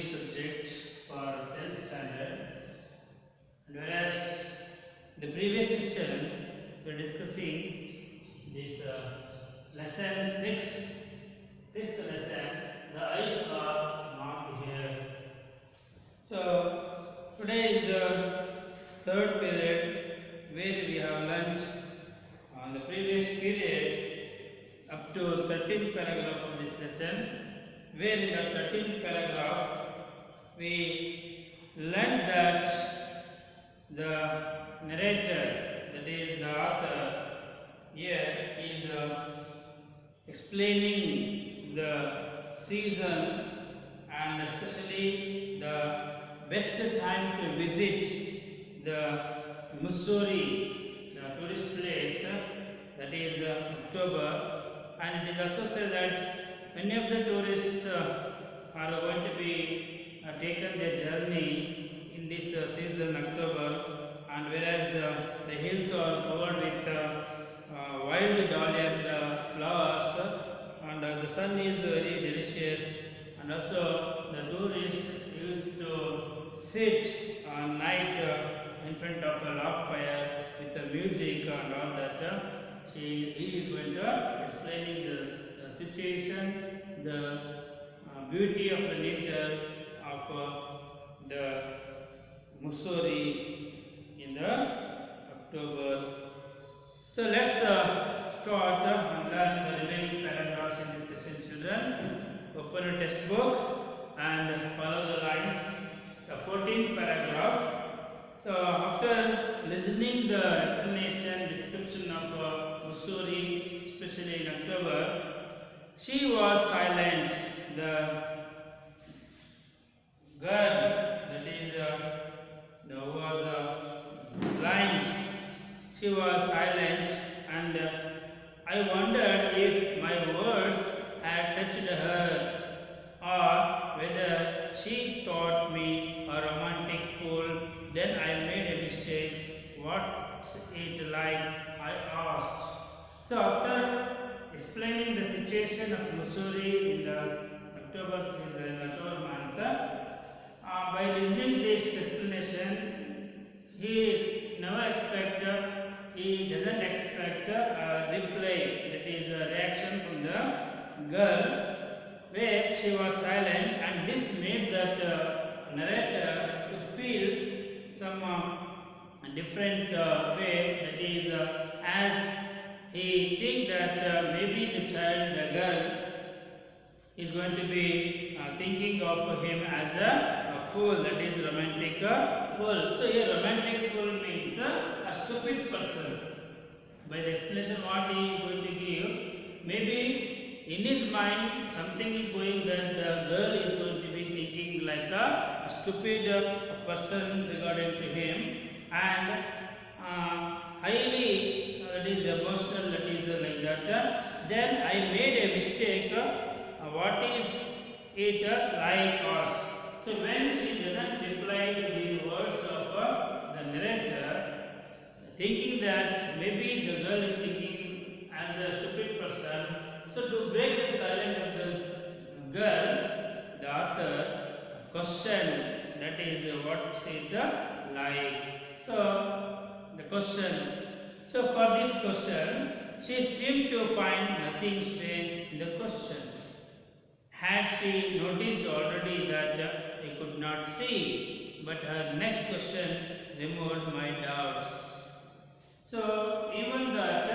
English subject for 10th standard. And whereas the previous session we are discussing this lesson 6, sixth lesson, the eyes are not here. So today is the third period where we have learnt on the previous period up to 13th paragraph of this lesson, where in the 13th paragraph we learned that the narrator, that is the author, here is explaining the season and especially the best time to visit the Missouri, the tourist place, that is October, and it is also said that many of the tourists are going to be taken their journey in this season October, and whereas the hills are covered with wild dahlias, the flowers, and the sun is very delicious, and also the tourists used to sit on night in front of a log fire with the music and all that. He is going to explaining the situation, the beauty of the nature of the Missouri in the October. So let's start and learn the remaining paragraphs in this session, children. Open a textbook and follow the lines. The 14th paragraph. So after listening the explanation, description of Missouri, especially in October, she was silent. The girl, that is the who was blind, she was silent, and I wondered if my words had touched her, or whether she thought me a romantic fool. Then I made a mistake. What's it like? I asked. So after explaining the situation of Missouri in the October season, October month, by listening this explanation, he doesn't expect a reply, that is a reaction from the girl, where she was silent, and this made that narrator to feel some different way, that is as he think that maybe the child, the girl, is going to be thinking of him as a fool, that is romantic fool. So here romantic fool means a stupid person. By the explanation what he is going to give, maybe in his mind something is going that the girl is going to be thinking like a stupid person regarding to him, and highly that is emotional, that is like that. Then I made a mistake. What is it like asked? So when she doesn't reply to the words of the narrator, thinking that maybe the girl is thinking as a stupid person, so to break the silence of the girl, the author question, that is what's it like? So the question. So for this question, she seemed to find nothing strange in the question. Had she noticed already that I could not see, but her next question removed my doubts. So even that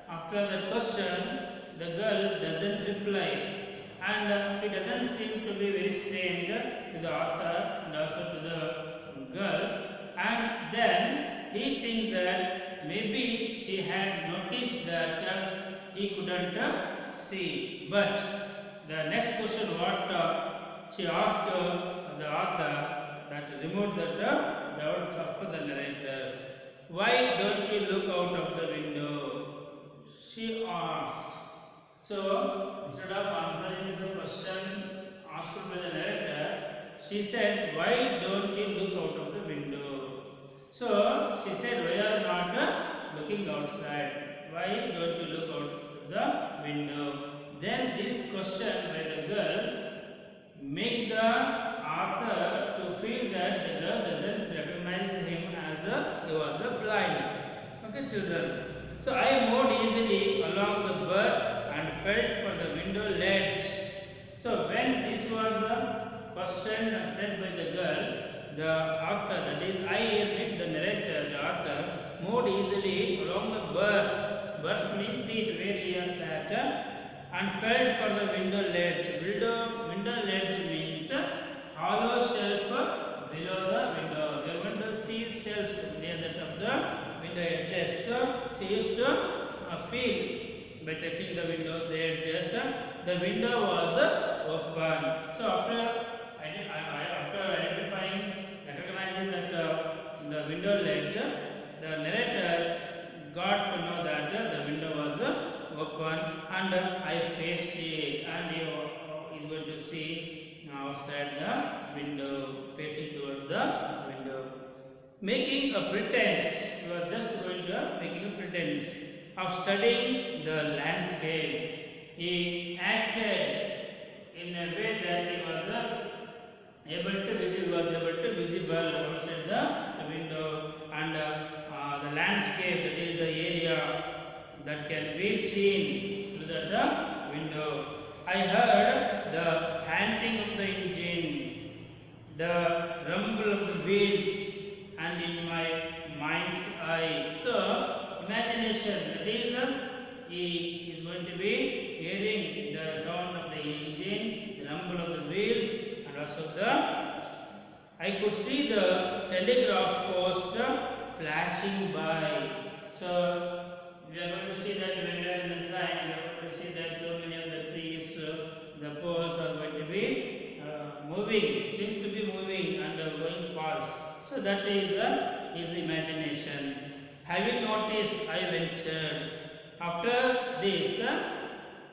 after the question, the girl doesn't reply, and it doesn't seem to be very strange to the author and also to the girl, and then he thinks that maybe she had noticed that he couldn't see. But the next question what she asked the author, that removed the doubts of the narrator. Why don't you look out of the window? She asked. So instead of answering the question asked by the narrator, she said, why don't you look out of the window? So she said, why are you not looking outside? Why don't you look out of the window? Then this question by the girl makes the author to feel that the girl doesn't recognize him as he was a blind. Okay, children. So I moved easily along the berth and felt for the window ledge. So when this was questioned and said by the girl, the author, that is I mean the narrator, the author, moved easily along the berth. Berth means seat where he has sat and felt for the window ledge. Window ledge means hollow shelf below the window. We are going to see shelves near that of the window edges. So she used to feel by touching the window's edges. The window was open. So after identifying, recognizing that the window ledge, the narrator got to know that the window was open, and I faced it, and he is going to see outside the window, facing towards the window, making a pretense. He was just going to making a pretense of studying the landscape. He acted in a way that he was able to visible outside the window, and the landscape, that is the area that can be seen through the window. I heard the panting of the engine, the rumble of the wheels, and in my mind's eye. So imagination, that is he is going to be hearing the sound of the engine, the rumble of the wheels, and also I could see the telegraph post flashing by. So we are going to see that when we are in the train, we are going to see that so many of the trees, the poles are going to be moving, seems to be moving and going fast. So that is his imagination. Having noticed, I ventured. After this,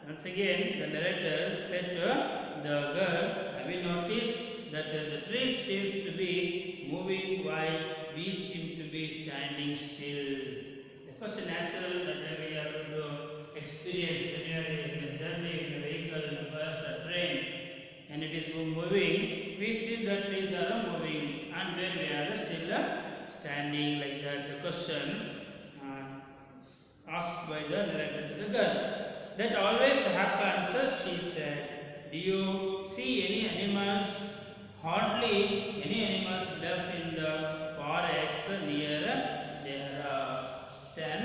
once again, the narrator said to the girl, have you noticed that the tree seems to be moving while we seem to be standing still? The question natural that we are going to experience when we are in a journey, in a vehicle, in a bus, a train, and it is moving, we see that trees are moving, and when we are still standing like that. The question asked by the narrator to the girl. That always happens, she said. Do you see any animals? Hardly any animals left in the forest near there. Then,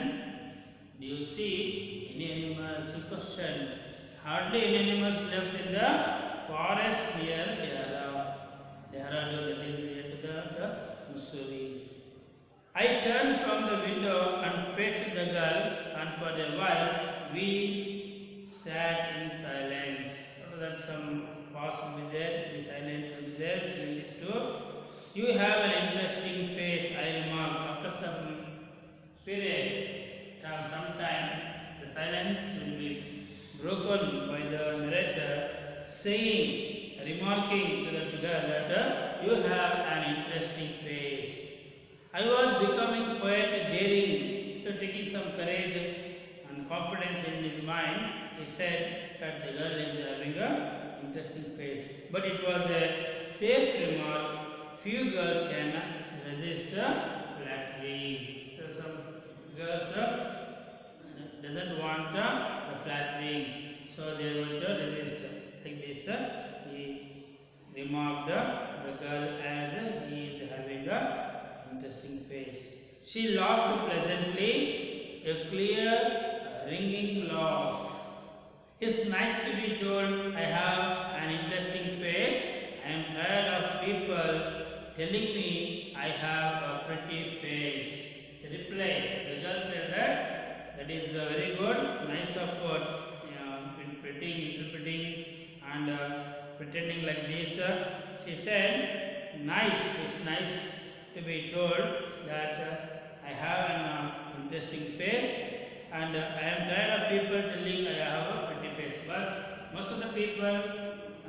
do you see any animals? Question. Hardly any animals left in the forest near Dehra. Dehradun, that is near to the Missouri. I turned from the window and faced the girl, and for a while we sat in silence. So that some pause will be there, be silent will be there between these two. You have an interesting face, I remarked. After some period, some time, the silence will be broken by the narrator saying, remarking to the girl that you have an interesting face. I was becoming quite daring, so taking some courage and confidence in his mind, he said that the girl is having an interesting face. But it was a safe remark. Few girls can resist flattery. So some girls doesn't want the flattering, so they are going to resist. Like this, he remarked the girl as he is having a interesting face. She laughed pleasantly, a clear, ringing laugh. It's nice to be told I have an interesting face. I am tired of people telling me I have a pretty face. The reply, the girl said that is very good, nice of interpreting and pretending like this. She said, nice, it's nice to be told that I have an interesting face, and I am tired of people telling I have a pretty face. But most of the people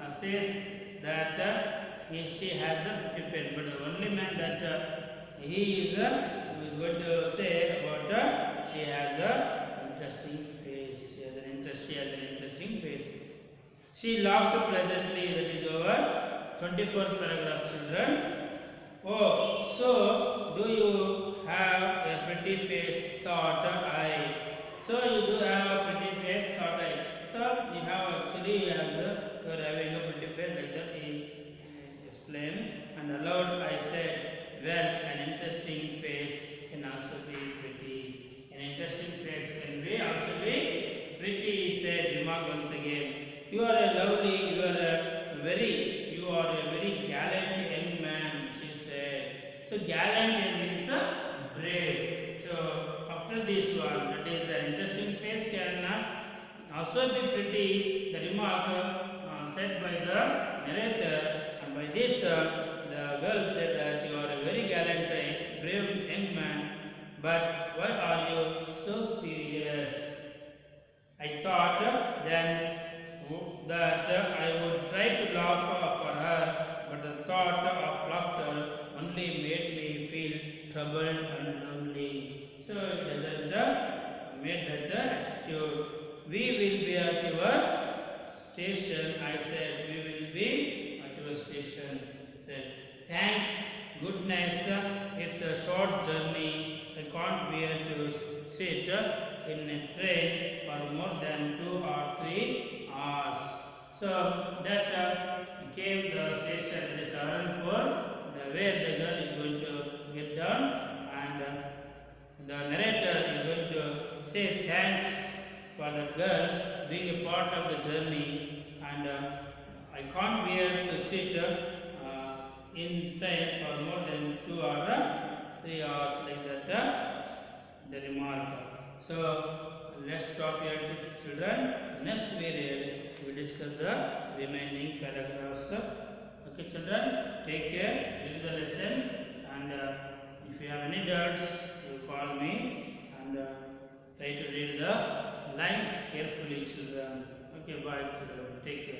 says that she has a pretty face, but the only man that he is who is going to say about she has an interesting face. She has an interesting face. She laughed pleasantly. That is over. 24th paragraph, children. Oh, so do you have a pretty face? Thought I. So you do have a pretty face? Thought I. So you have actually as you are having a pretty face like that. He explained, and aloud I said, well, an interesting face can also be pretty. An interesting face can be also be pretty. He said, remark once again. You are a lovely. You are a very gallant young man, she said. So gallant means brave. So after this one, that is an interesting face can also be pretty. The remark said by the narrator, and by this the girl said that you are a very gallant, brave young man. But why are you so serious? I thought then that I would try to laugh for her, but the thought of laughter only made me feel troubled and lonely. So it doesn't made that attitude. We will be at your station, I said. We will be at your station. Said, thank goodness, it's a short journey. I can't bear to sit in a train for more than 2 or 3 hours. So that came the station, that is the Aranpur, where the girl is going to get down, and the narrator is going to say thanks for the girl being a part of the journey, and I can't bear to sit in train for more than 2 or 3 hours like that. The remark. So let's stop here, children. Next period we discuss the remaining paragraphs. Okay, children. Take care. Read the lesson, and if you have any doubts, you call me, and try to read the lines carefully, children. Okay, bye, children. Take care.